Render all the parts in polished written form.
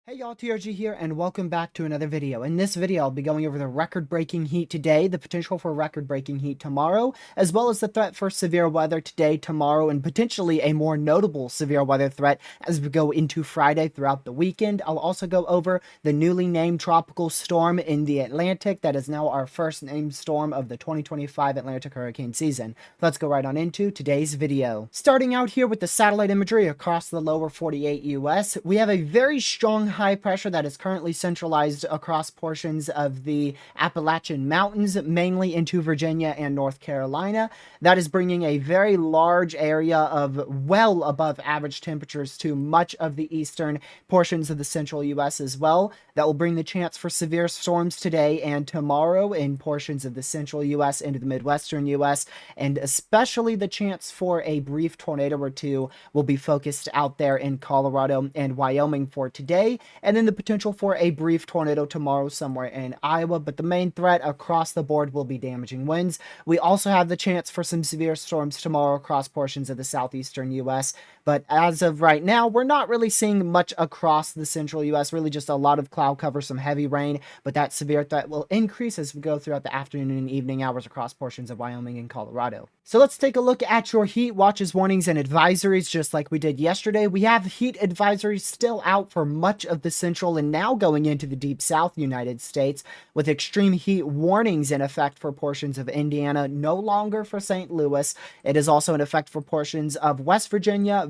Hey y'all, TRG here, and welcome back to another video. In this video, I'll be going over the record-breaking heat today, the potential for record-breaking heat tomorrow, as well as the threat for severe weather today, tomorrow, and potentially a more notable severe weather threat as we go into Friday throughout the weekend. I'll also go over the newly named tropical storm in the Atlantic that is now our first named storm of the 2025 Atlantic hurricane season. Let's go right on into today's video. Starting out here with the satellite imagery across the lower 48 US, we have a very strong high pressure that is currently centralized across portions of the Appalachian Mountains, mainly into Virginia and North Carolina. That is bringing a very large area of well above average temperatures to much of the eastern portions of the central U.S. as well. That will bring the chance for severe storms today and tomorrow in portions of the central U.S. into the Midwestern U.S., and especially the chance for a brief tornado or two will be focused out there in Colorado and Wyoming for today, and then the potential for a brief tornado tomorrow somewhere in Iowa. But the main threat across the board will be damaging winds. We also have the chance for some severe storms tomorrow across portions of the southeastern U.S., but as of right now, we're not really seeing much across the central U.S., really just a lot of cloud cover, some heavy rain, but that severe threat will increase as we go throughout the afternoon and evening hours across portions of Wyoming and Colorado. So let's take a look at your heat watches, warnings, and advisories just like we did yesterday. We have heat advisories still out for much of the central and now going into the deep south United States, with extreme heat warnings in effect for portions of Indiana, no longer for St. Louis. It is also in effect for portions of West Virginia,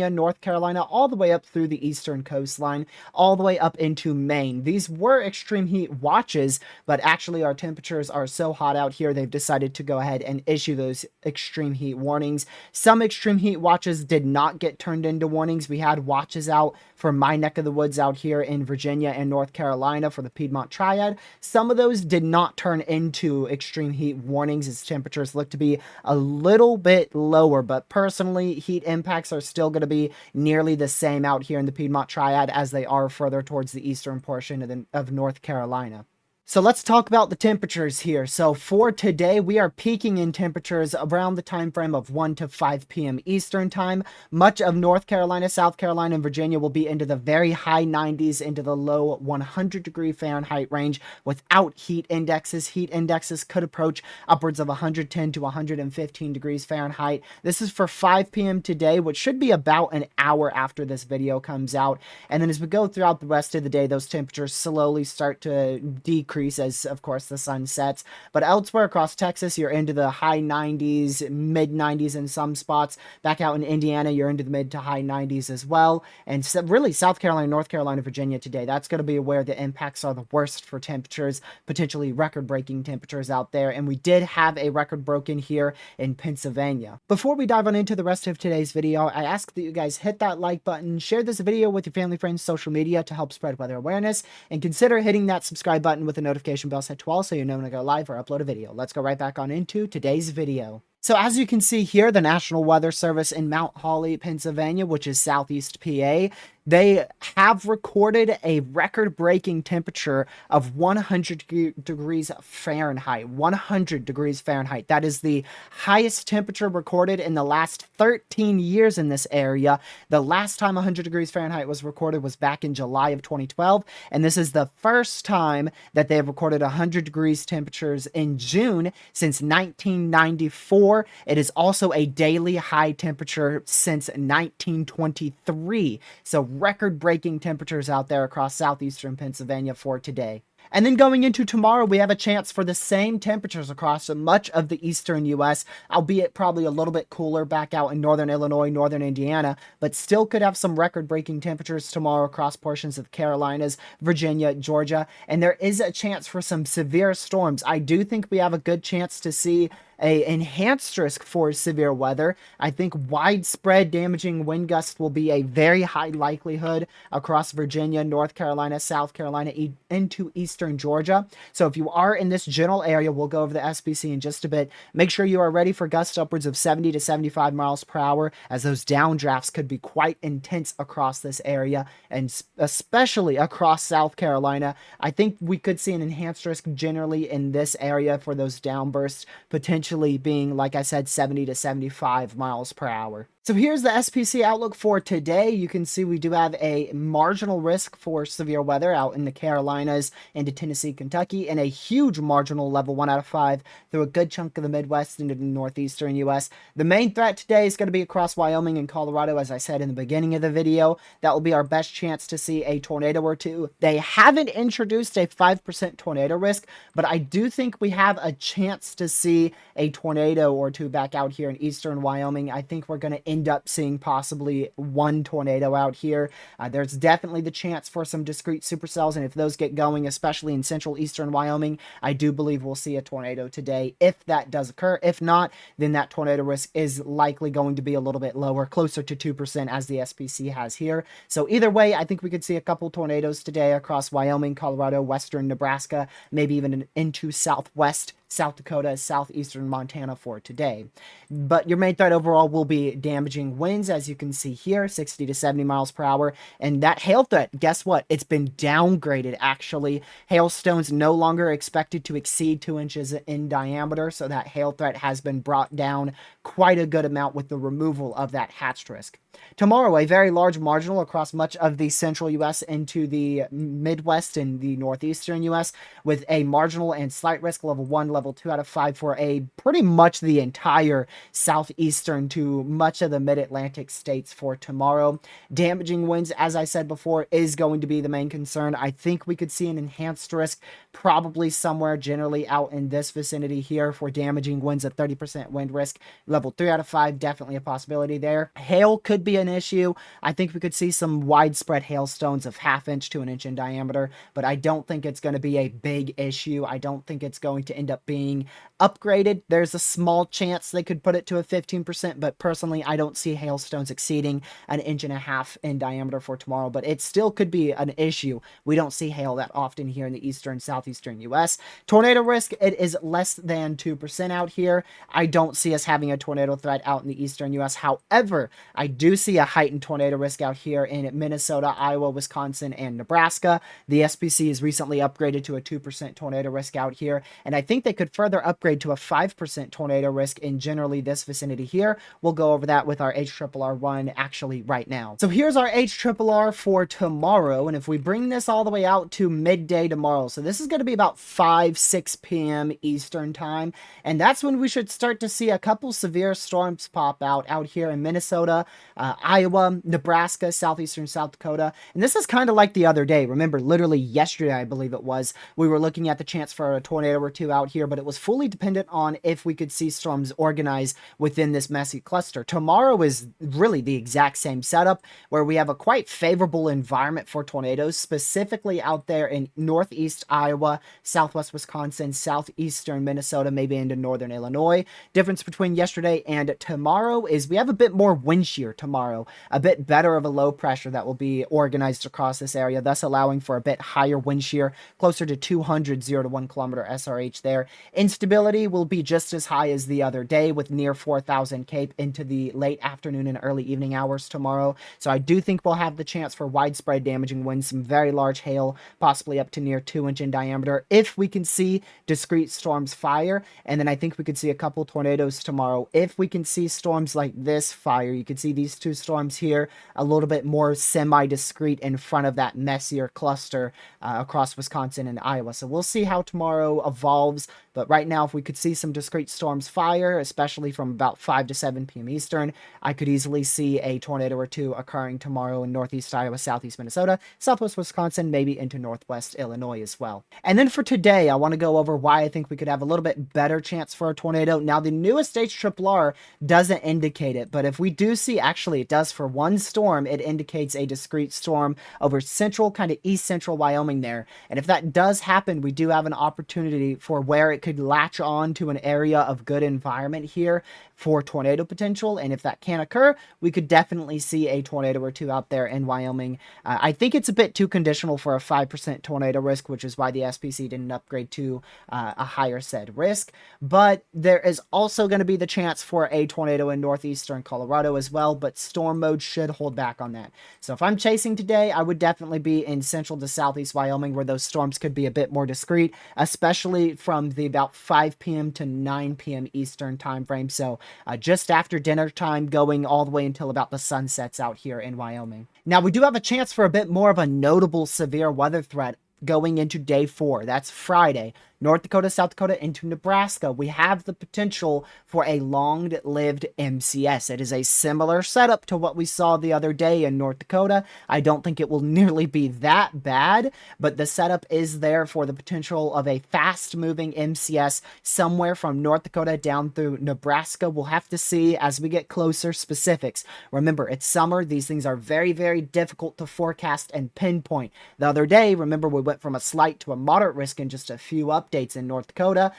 North Carolina, all the way up through the eastern coastline, all the way up into Maine. These were extreme heat watches, but actually our temperatures are so hot out here, they've decided to go ahead and issue those extreme heat warnings. Some extreme heat watches did not get turned into warnings. We had watches out for my neck of the woods out here in Virginia and North Carolina for the Piedmont Triad. Some of those did not turn into extreme heat warnings as temperatures look to be a little bit lower, but personally, heat impacts are still going to be nearly the same out here in the Piedmont Triad as they are further towards the eastern portion of North Carolina. So let's talk about the temperatures here. So for today, we are peaking in temperatures around the time frame of 1 to 5 p.m. Eastern time. Much of North Carolina, South Carolina, and Virginia will be into the very high 90s, into the low 100-degree Fahrenheit range without heat indexes. Heat indexes could approach upwards of 110 to 115 degrees Fahrenheit. This is for 5 p.m. today, which should be about an hour after this video comes out. And then as we go throughout the rest of the day, those temperatures slowly start to decrease as, of course, the sun sets. But elsewhere across Texas, you're into the high 90s, mid 90s in some spots. Back out in Indiana, you're into the mid to high 90s as well. And so really, South Carolina, North Carolina, Virginia today, that's going to be where the impacts are the worst for temperatures, potentially record-breaking temperatures out there. And we did have a record broken here in Pennsylvania. Before we dive on into the rest of today's video, I ask that you guys hit that like button, share this video with your family, friends, social media to help spread weather awareness, and consider hitting that subscribe button with a notification bell set to all so you know when I go live or upload a video. Let's go right back on into today's video. So as you can see here, the National Weather Service in Mount Holly, Pennsylvania, which is southeast PA, they have recorded a record-breaking temperature of 100 degrees Fahrenheit. 100 degrees Fahrenheit. That is the highest temperature recorded in the last 13 years in this area. The last time 100 degrees Fahrenheit was recorded was back in July of 2012, and this is the first time that they have recorded 100 degrees temperatures in June since 1994. It is also a daily high temperature since 1923. So record-breaking temperatures out there across southeastern Pennsylvania for today. And then going into tomorrow, we have a chance for the same temperatures across much of the eastern U.S., albeit probably a little bit cooler back out in northern Illinois, northern Indiana, but still could have some record-breaking temperatures tomorrow across portions of the Carolinas, Virginia, Georgia, and there is a chance for some severe storms. I do think we have a good chance to see an enhanced risk for severe weather. I think widespread damaging wind gusts will be a very high likelihood across Virginia, North Carolina, South Carolina, into eastern Georgia. So if you are in this general area, we'll go over the SPC in just a bit. Make sure you are ready for gusts upwards of 70 to 75 miles per hour, as those downdrafts could be quite intense across this area, and especially across South Carolina. I think we could see an enhanced risk generally in this area for those downbursts, potentially being, like I said, 70 to 75 miles per hour. So here's the SPC outlook for today. You can see we do have a marginal risk for severe weather out in the Carolinas into Tennessee, Kentucky, and a huge marginal level 1 out of 5 through a good chunk of the Midwest into the northeastern U.S. The main threat today is going to be across Wyoming and Colorado, as I said in the beginning of the video. That will be our best chance to see a tornado or two. They haven't introduced a 5% tornado risk, but I do think we have a chance to see a tornado or two back out here in eastern Wyoming. I think we're going to end up seeing possibly one tornado out here. There's definitely the chance for some discrete supercells, and if those get going, especially in central eastern Wyoming, I do believe we'll see a tornado today if that does occur. If not, then that tornado risk is likely going to be a little bit lower, closer to 2% as the SPC has here. So either way, I think we could see a couple tornadoes today across Wyoming, Colorado, western Nebraska, maybe even into southwest South Dakota, southeastern Montana for today. But your main threat overall will be damaging winds, as you can see here, 60 to 70 miles per hour. And that hail threat, guess what? It's been downgraded, actually. Hailstones no longer expected to exceed 2 inches in diameter, so that hail threat has been brought down quite a good amount with the removal of that hatched risk. Tomorrow, a very large marginal across much of the central U.S. into the Midwest and the northeastern U.S. with a marginal and slight risk level 1, level 2 out of 5 for a pretty much the entire southeastern to much of the mid-Atlantic states for tomorrow. Damaging winds, as I said before, is going to be the main concern. I think we could see an enhanced risk probably somewhere generally out in this vicinity here for damaging winds at 30% wind risk. Level 3 out of 5, definitely a possibility there. Hail could be an issue. I think we could see some widespread hailstones of 1/2 inch to 1 inch in diameter, but I don't think it's going to be a big issue. I don't think it's going to end up being upgraded. There's a small chance they could put it to a 15%, but personally, I don't see hailstones exceeding 1.5 inches in diameter for tomorrow, but it still could be an issue. We don't see hail that often here in the eastern, southeastern U.S. Tornado risk, it is less than 2% out here. I don't see us having a tornado threat out in the eastern U.S. However, I do see a heightened tornado risk out here in Minnesota, Iowa, Wisconsin, and Nebraska. The SPC is recently upgraded to a 2% tornado risk out here, and I think they could further upgrade to a 5% tornado risk in generally this vicinity here. We'll go over that with our HRRR1 actually right now. So here's our HRRR for tomorrow, and if we bring this all the way out to midday tomorrow, so this is going to be about 6 p.m. Eastern time, and that's when we should start to see a couple severe storms pop out here in Minnesota, Iowa, Nebraska, southeastern South Dakota. And this is kind of like the other day. Remember, literally yesterday, I believe it was, we were looking at the chance for a tornado or two out here, but it was fully dependent on if we could see storms organize within this messy cluster. Tomorrow is really the exact same setup, where we have a quite favorable environment for tornadoes, specifically out there in northeast Iowa, southwest Wisconsin, southeastern Minnesota, maybe into northern Illinois. Difference between yesterday and tomorrow is we have a bit more wind shear tomorrow, a bit better of a low pressure that will be organized across this area, thus allowing for a bit higher wind shear, closer to 200 0 to 1 kilometer SRH there. Instability will be just as high as the other day, with near 4,000 Cape into the late afternoon and early evening hours tomorrow. So I do think we'll have the chance for widespread damaging winds, some very large hail, possibly up to near 2 inch in diameter, if we can see discrete storms fire. And then I think we could see a couple tornadoes tomorrow if we can see storms like this fire. You can see these two storms here a little bit more semi-discrete in front of that messier cluster across Wisconsin and Iowa. So we'll see how tomorrow evolves. But right now, if we could see some discrete storms fire, especially from about 5 to 7 p.m. Eastern, I could easily see a tornado or two occurring tomorrow in northeast Iowa, southeast Minnesota, southwest Wisconsin, maybe into northwest Illinois as well. And then for today, I want to go over why I think we could have a little bit better chance for a tornado. Now, the newest HRRR doesn't indicate it, but if we do see, actually it does for one storm, it indicates a discrete storm over central, kind of east central Wyoming there. And if that does happen, we do have an opportunity for where it could latch on to an area of good environment here for tornado potential. And if that can occur, we could definitely see a tornado or two out there in Wyoming. I think it's a bit too conditional for a 5% tornado risk, which is why the SPC didn't upgrade to a higher said risk. But there is also going to be the chance for a tornado in northeastern Colorado as well, but storm mode should hold back on that. So if I'm chasing today, I would definitely be in central to southeast Wyoming, where those storms could be a bit more discreet, especially from the about 5 p.m. to 9 p.m. Eastern time frame. So just after dinner time, going all the way until about the sun sets out here in Wyoming. Now, we do have a chance for a bit more of a notable severe weather threat going into day 4. That's Friday. North Dakota, South Dakota, into Nebraska. We have the potential for a long-lived MCS. It is a similar setup to what we saw the other day in North Dakota. I don't think it will nearly be that bad, but the setup is there for the potential of a fast-moving MCS somewhere from North Dakota down through Nebraska. We'll have to see as we get closer specifics. Remember, it's summer. These things are very, very difficult to forecast and pinpoint. The other day, remember, we went from a slight to a moderate risk in just a few updates in North Dakota.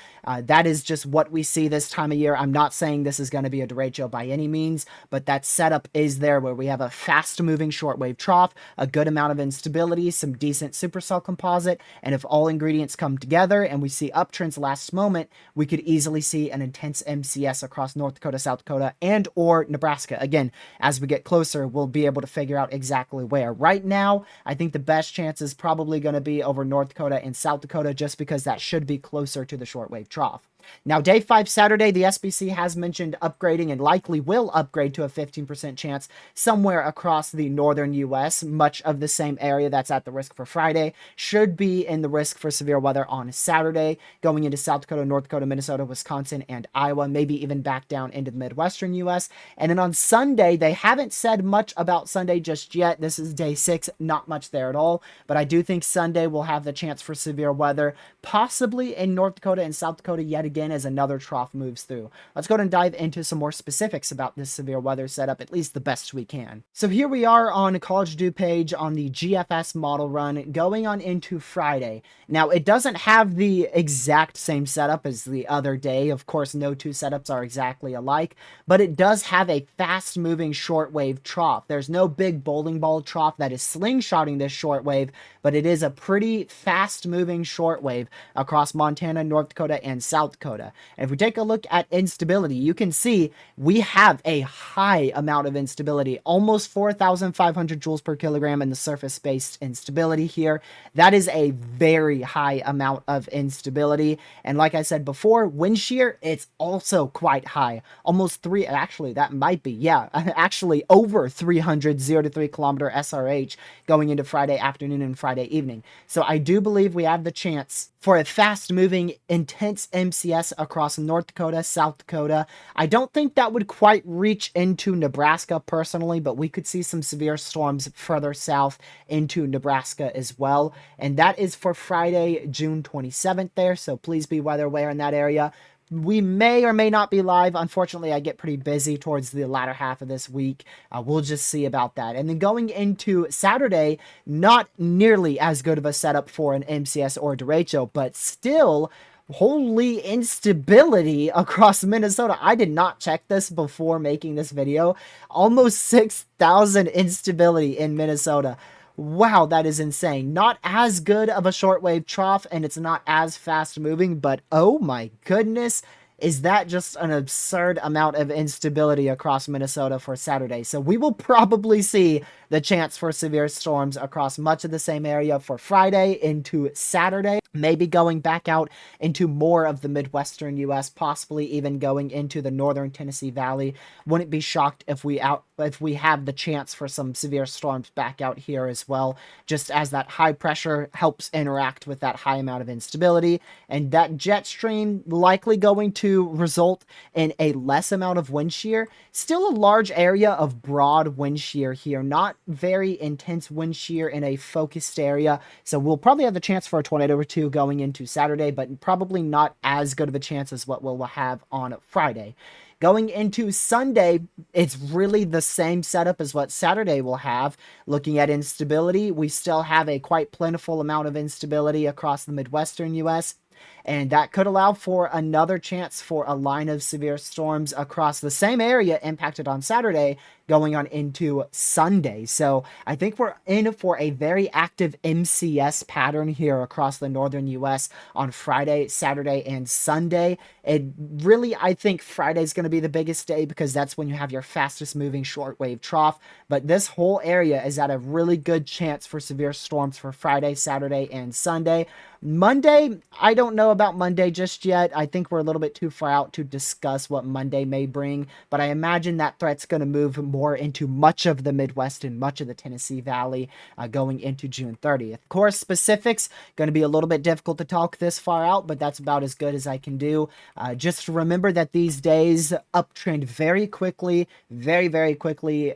That is just what we see this time of year. I'm not saying this is going to be a derecho by any means, but that setup is there where we have a fast-moving shortwave trough, a good amount of instability, some decent supercell composite, and if all ingredients come together and we see uptrends last moment, we could easily see an intense MCS across North Dakota, South Dakota, and or Nebraska. Again, as we get closer, we'll be able to figure out exactly where. Right now, I think the best chance is probably going to be over North Dakota and South Dakota, just because that should be closer to the shortwave trough. Now, day 5 Saturday, the SPC has mentioned upgrading and likely will upgrade to a 15% chance somewhere across the northern U.S. Much of the same area that's at the risk for Friday should be in the risk for severe weather on Saturday, going into South Dakota, North Dakota, Minnesota, Wisconsin, and Iowa, maybe even back down into the Midwestern U.S. And then on Sunday, they haven't said much about Sunday just yet. This is day 6, not much there at all. But I do think Sunday will have the chance for severe weather, possibly in North Dakota and South Dakota yet again as another trough moves through. Let's go ahead and dive into some more specifics about this severe weather setup, at least the best we can. So here we are on College Dew page on the GFS model run going on into Friday. Now, it doesn't have the exact same setup as the other day. Of course, no two setups are exactly alike, but it does have a fast-moving shortwave trough. There's no big bowling ball trough that is slingshotting this shortwave, but it is a pretty fast-moving shortwave across Montana, North Dakota, and South Dakota. And if we take a look at instability, you can see we have a high amount of instability, almost 4,500 joules per kilogram in the surface-based instability here. That is a very high amount of instability. And like I said before, wind shear, it's also quite high. Almost actually, that might be, yeah, actually over 300 0 to 3 kilometer SRH going into Friday afternoon and Friday evening. So I do believe we have the chance for a fast-moving, intense MCS across North Dakota, South Dakota. I don't think that would quite reach into Nebraska personally, but we could see some severe storms further south into Nebraska as well. And that is for Friday, June 27th there, so please be weather aware in that area. We may or may not be live. Unfortunately, I get pretty busy towards the latter half of this week. We'll just see about that. And then going into Saturday, not nearly as good of a setup for an MCS or derecho, but still holy instability across Minnesota. I did not check this before making this video. Almost 6,000 instability in Minnesota. Wow, that is insane. Not as good of a shortwave trough, and it's not as fast moving, but oh my goodness, is that just an absurd amount of instability across Minnesota for Saturday. So we will probably see the chance for severe storms across much of the same area for Friday into Saturday, maybe going back out into more of the Midwestern U.S., possibly even going into the northern Tennessee Valley. Wouldn't be shocked if we have the chance for some severe storms back out here as well, just as that high pressure helps interact with that high amount of instability, and that jet stream likely going to result in a less amount of wind shear. Still a large area of broad wind shear here, not very intense wind shear in a focused area, so we'll probably have the chance for a tornado or two going into Saturday, but probably not as good of a chance as what we'll have on Friday. Going into Sunday, it's really the same setup as what Saturday will have. Looking at instability, we still have a quite plentiful amount of instability across the Midwestern U.S., and that could allow for another chance for a line of severe storms across the same area impacted on Saturday, going on into Sunday. So I think we're in for a very active MCS pattern here across the northern US on Friday, Saturday, and Sunday. It really, I think Friday is going to be the biggest day because that's when you have your fastest moving shortwave trough. But this whole area is at a really good chance for severe storms for Friday, Saturday, and Sunday. Monday, I don't know about Monday just yet. I think we're a little bit too far out to discuss what Monday may bring, but I imagine that threat's going to move more into much of the Midwest and much of the Tennessee Valley going into June 30th. Of course, specifics going to be a little bit difficult to talk this far out, but that's about as good as I can do. Just remember that these days uptrend very quickly, very, very quickly,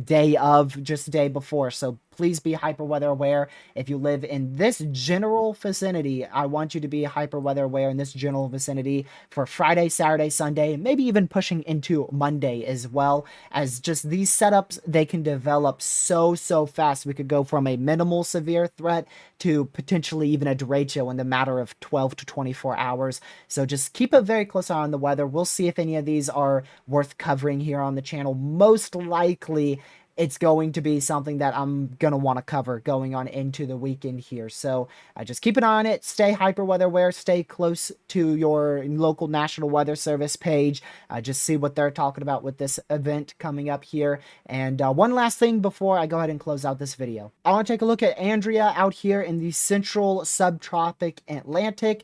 day of, just day before. So please be hyper weather aware. If you live in this general vicinity, I want you to be hyper weather aware in this general vicinity for Friday, Saturday, Sunday, and maybe even pushing into Monday as well, as just these setups, they can develop so fast. We could go from a minimal severe threat to potentially even a derecho in the matter of 12 to 24 hours. So just keep a very close eye on the weather. We'll see if any of these are worth covering here on the channel. Most likely, it's going to be something that I'm going to want to cover going on into the weekend here. So just keep an eye on it. Stay hyper weather aware. Stay close to your local National Weather Service page. Just see what they're talking about with this event coming up here. And one last thing before I go ahead and close out this video. I want to take a look at Andrea out here in the central subtropic Atlantic.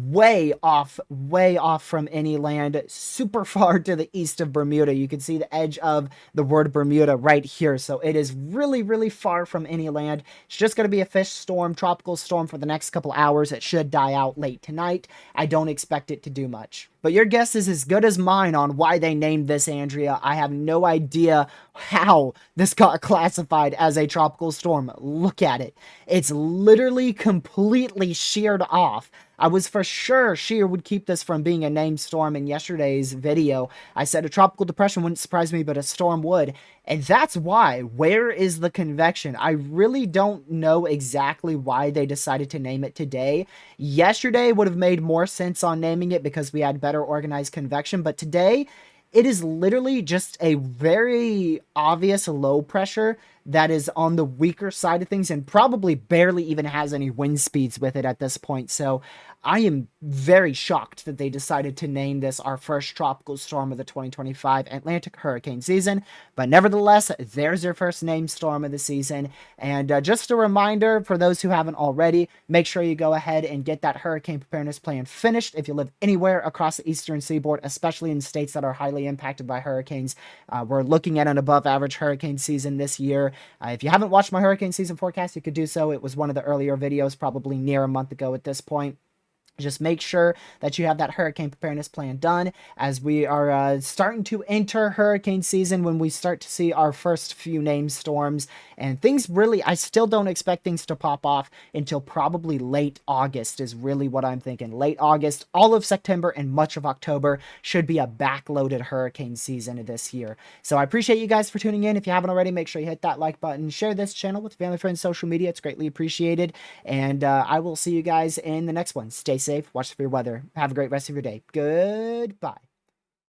Way off from any land, super far to the east of Bermuda. You can see the edge of the word Bermuda right here. So it is really far from any land. It's just going to be a fish storm, tropical storm for the next couple hours. It should die out late tonight. I don't expect it to do much. But your guess is as good as mine on why they named this Andrea. I have no idea how this got classified as a tropical storm. Look at it. It's literally completely sheared off. I was for sure Shear would keep this from being a named storm in yesterday's video. I said a tropical depression wouldn't surprise me, but a storm would. And that's why. Where is the convection? I really don't know exactly why they decided to name it today. Yesterday would have made more sense on naming it because we had better organized convection, but today it is literally just a very obvious low pressure that is on the weaker side of things and probably barely even has any wind speeds with it at this point. So I am very shocked that they decided to name this our first tropical storm of the 2025 Atlantic hurricane season. But nevertheless, there's your first named storm of the season. And just a reminder for those who haven't already, make sure you go ahead and get that hurricane preparedness plan finished if you live anywhere across the eastern seaboard, especially in states that are highly impacted by hurricanes. We're looking at an above average hurricane season this year. If you haven't watched my hurricane season forecast, you could do so. It was one of the earlier videos, probably near a month ago at this point. Just make sure that you have that hurricane preparedness plan done as we are starting to enter hurricane season when we start to see our first few named storms. And things really, I still don't expect things to pop off until probably late August is really what I'm thinking. Late August, all of September, and much of October should be a backloaded hurricane season this year. So I appreciate you guys for tuning in. If you haven't already, make sure you hit that like button. Share this channel with family, friends, social media. It's greatly appreciated. And I will see you guys in the next one. Stay safe. Watch for your weather. Have a great rest of your day. Goodbye.